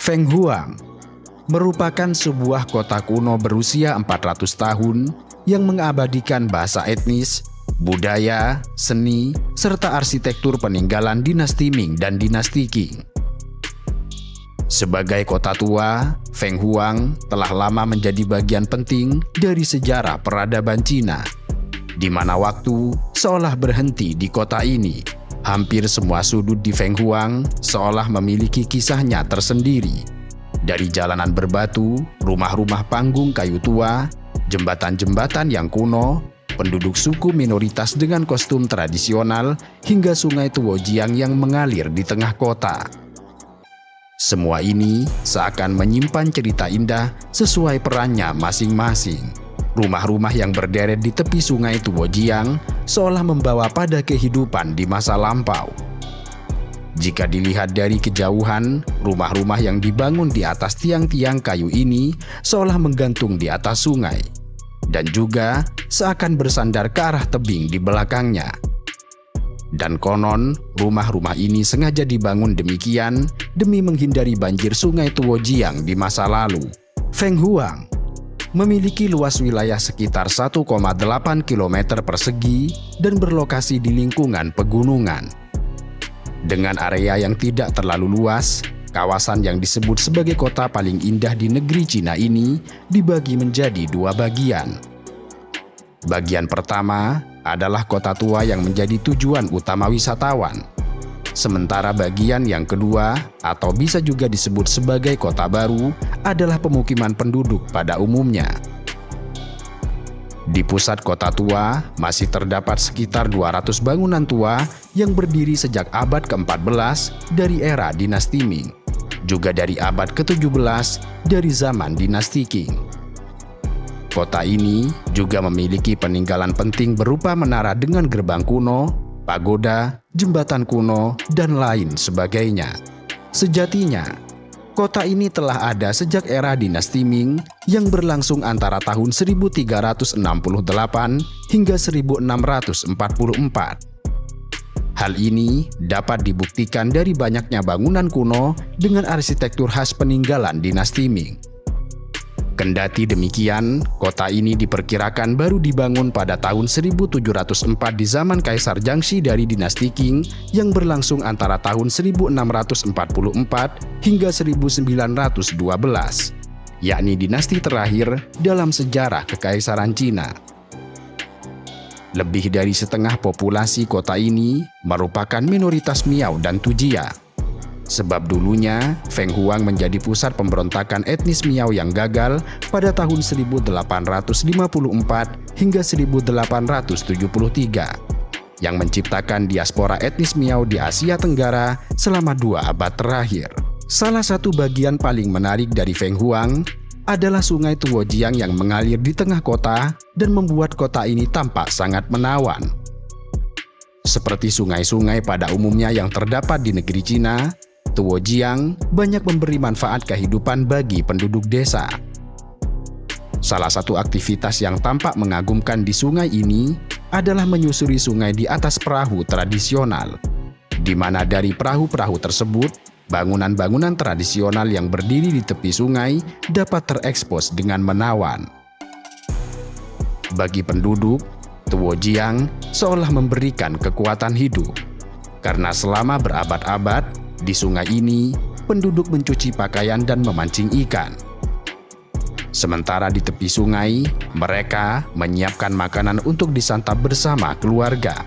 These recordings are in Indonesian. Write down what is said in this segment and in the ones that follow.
Fenghuang merupakan sebuah kota kuno berusia 400 tahun yang mengabadikan bahasa etnis, budaya, seni, serta arsitektur peninggalan dinasti Ming dan dinasti Qing. Sebagai kota tua, Fenghuang telah lama menjadi bagian penting dari sejarah peradaban Cina, di mana waktu seolah berhenti di kota ini. Hampir semua sudut di Fenghuang seolah memiliki kisahnya tersendiri. Dari jalanan berbatu, rumah-rumah panggung kayu tua, jembatan-jembatan yang kuno, penduduk suku minoritas dengan kostum tradisional, hingga sungai Tuojiang yang mengalir di tengah kota. Semua ini seakan menyimpan cerita indah sesuai perannya masing-masing. Rumah-rumah yang berderet di tepi sungai Tuojiang seolah membawa pada kehidupan di masa lampau. Jika dilihat dari kejauhan, rumah-rumah yang dibangun di atas tiang-tiang kayu ini seolah menggantung di atas sungai, dan juga seakan bersandar ke arah tebing di belakangnya. Dan konon, rumah-rumah ini sengaja dibangun demikian demi menghindari banjir sungai Tuojiang di masa lalu. Fenghuang memiliki luas wilayah sekitar 1,8 km persegi dan berlokasi di lingkungan pegunungan. Dengan area yang tidak terlalu luas, kawasan yang disebut sebagai kota paling indah di negeri Cina ini dibagi menjadi dua bagian. Bagian pertama adalah kota tua yang menjadi tujuan utama wisatawan. Sementara bagian yang kedua, atau bisa juga disebut sebagai kota baru, adalah pemukiman penduduk pada umumnya. Di pusat kota tua, masih terdapat sekitar 200 bangunan tua yang berdiri sejak abad ke-14 dari era dinasti Ming, juga dari abad ke-17 dari zaman dinasti Qing. Kota ini juga memiliki peninggalan penting berupa menara dengan gerbang kuno, pagoda, jembatan kuno, dan lain sebagainya. Sejatinya, kota ini telah ada sejak era dinasti Ming yang berlangsung antara tahun 1368 hingga 1644. Hal ini dapat dibuktikan dari banyaknya bangunan kuno dengan arsitektur khas peninggalan dinasti Ming. Kendati demikian, kota ini diperkirakan baru dibangun pada tahun 1704 di zaman Kaisar Jiangxi dari dinasti Qing yang berlangsung antara tahun 1644 hingga 1912, yakni dinasti terakhir dalam sejarah Kekaisaran Cina. Lebih dari setengah populasi kota ini merupakan minoritas Miao dan Tujia. Sebab dulunya, Fenghuang menjadi pusat pemberontakan etnis Miao yang gagal pada tahun 1854 hingga 1873, yang menciptakan diaspora etnis Miao di Asia Tenggara selama 2 abad terakhir. Salah satu bagian paling menarik dari Fenghuang adalah sungai Tuojiang yang mengalir di tengah kota dan membuat kota ini tampak sangat menawan. Seperti sungai-sungai pada umumnya yang terdapat di negeri Cina, Tuojiang banyak memberi manfaat kehidupan bagi penduduk desa. Salah satu aktivitas yang tampak mengagumkan di sungai ini adalah menyusuri sungai di atas perahu tradisional, di mana dari perahu-perahu tersebut, bangunan-bangunan tradisional yang berdiri di tepi sungai dapat terekspos dengan menawan. Bagi penduduk, Tuojiang seolah memberikan kekuatan hidup, karena selama berabad-abad, di sungai ini, penduduk mencuci pakaian dan memancing ikan. Sementara di tepi sungai, mereka menyiapkan makanan untuk disantap bersama keluarga.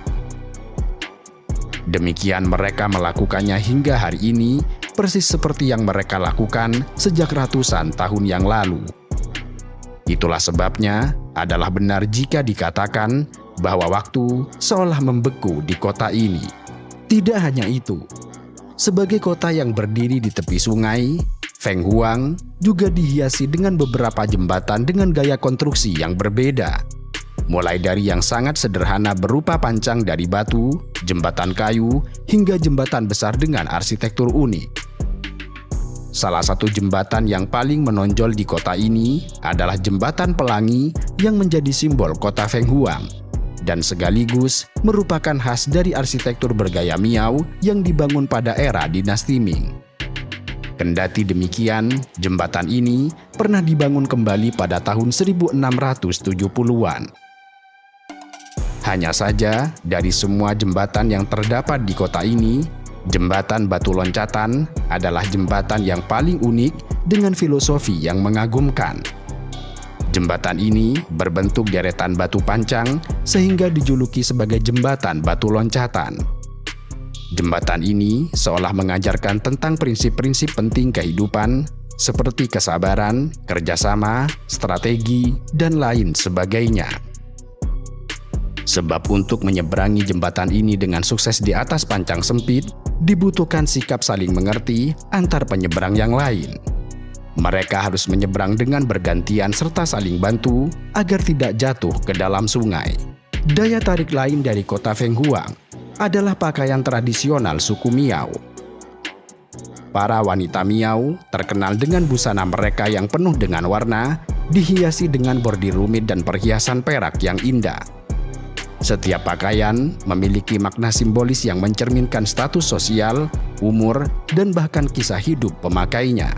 Demikian mereka melakukannya hingga hari ini, persis seperti yang mereka lakukan sejak ratusan tahun yang lalu. Itulah sebabnya adalah benar jika dikatakan bahwa waktu seolah membeku di kota ini. Tidak hanya itu, sebagai kota yang berdiri di tepi sungai, Fenghuang juga dihiasi dengan beberapa jembatan dengan gaya konstruksi yang berbeda. Mulai dari yang sangat sederhana berupa pancang dari batu, jembatan kayu, hingga jembatan besar dengan arsitektur unik. Salah satu jembatan yang paling menonjol di kota ini adalah Jembatan Pelangi yang menjadi simbol kota Fenghuang, dan sekaligus merupakan khas dari arsitektur bergaya Miao yang dibangun pada era dinasti Ming. Kendati demikian, jembatan ini pernah dibangun kembali pada tahun 1670-an. Hanya saja, dari semua jembatan yang terdapat di kota ini, jembatan Batu Loncatan adalah jembatan yang paling unik dengan filosofi yang mengagumkan. Jembatan ini berbentuk deretan batu pancang sehingga dijuluki sebagai jembatan Batu Loncatan. Jembatan ini seolah mengajarkan tentang prinsip-prinsip penting kehidupan seperti kesabaran, kerjasama, strategi, dan lain sebagainya. Sebab untuk menyeberangi jembatan ini dengan sukses di atas pancang sempit, dibutuhkan sikap saling mengerti antar penyeberang yang lain. Mereka harus menyeberang dengan bergantian serta saling bantu agar tidak jatuh ke dalam sungai. Daya tarik lain dari kota Fenghuang adalah pakaian tradisional suku Miao. Para wanita Miao terkenal dengan busana mereka yang penuh dengan warna, dihiasi dengan bordir rumit dan perhiasan perak yang indah. Setiap pakaian memiliki makna simbolis yang mencerminkan status sosial, umur, dan bahkan kisah hidup pemakainya.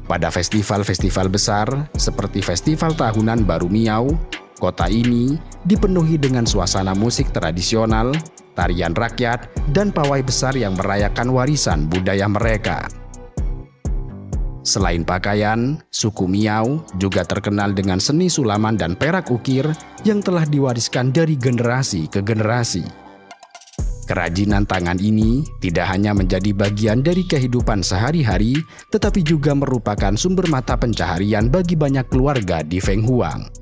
Pada festival-festival besar seperti Festival Tahunan Baru Miao, kota ini dipenuhi dengan suasana musik tradisional, tarian rakyat, dan pawai besar yang merayakan warisan budaya mereka. Selain pakaian, suku Miao juga terkenal dengan seni sulaman dan perak ukir yang telah diwariskan dari generasi ke generasi. Kerajinan tangan ini tidak hanya menjadi bagian dari kehidupan sehari-hari, tetapi juga merupakan sumber mata pencaharian bagi banyak keluarga di Fenghuang.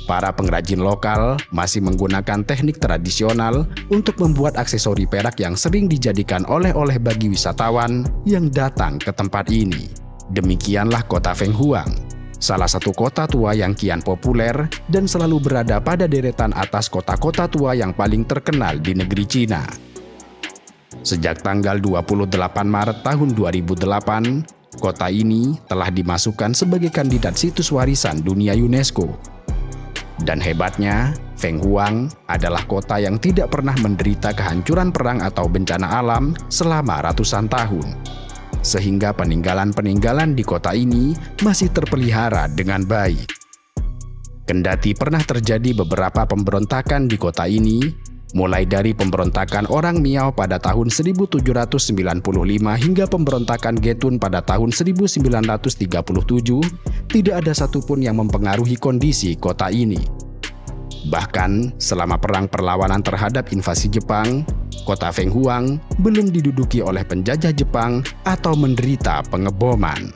Para pengrajin lokal masih menggunakan teknik tradisional untuk membuat aksesori perak yang sering dijadikan oleh-oleh bagi wisatawan yang datang ke tempat ini. Demikianlah kota Fenghuang, salah satu kota tua yang kian populer dan selalu berada pada deretan atas kota-kota tua yang paling terkenal di negeri Cina. Sejak tanggal 28 Maret tahun 2008, kota ini telah dimasukkan sebagai kandidat situs warisan dunia UNESCO. Dan hebatnya, Fenghuang adalah kota yang tidak pernah menderita kehancuran perang atau bencana alam selama ratusan tahun. Sehingga peninggalan-peninggalan di kota ini masih terpelihara dengan baik. Kendati pernah terjadi beberapa pemberontakan di kota ini, mulai dari pemberontakan orang Miao pada tahun 1795 hingga pemberontakan Getun pada tahun 1937, tidak ada satupun yang mempengaruhi kondisi kota ini. Bahkan, selama perang perlawanan terhadap invasi Jepang, kota Fenghuang belum diduduki oleh penjajah Jepang atau menderita pengeboman.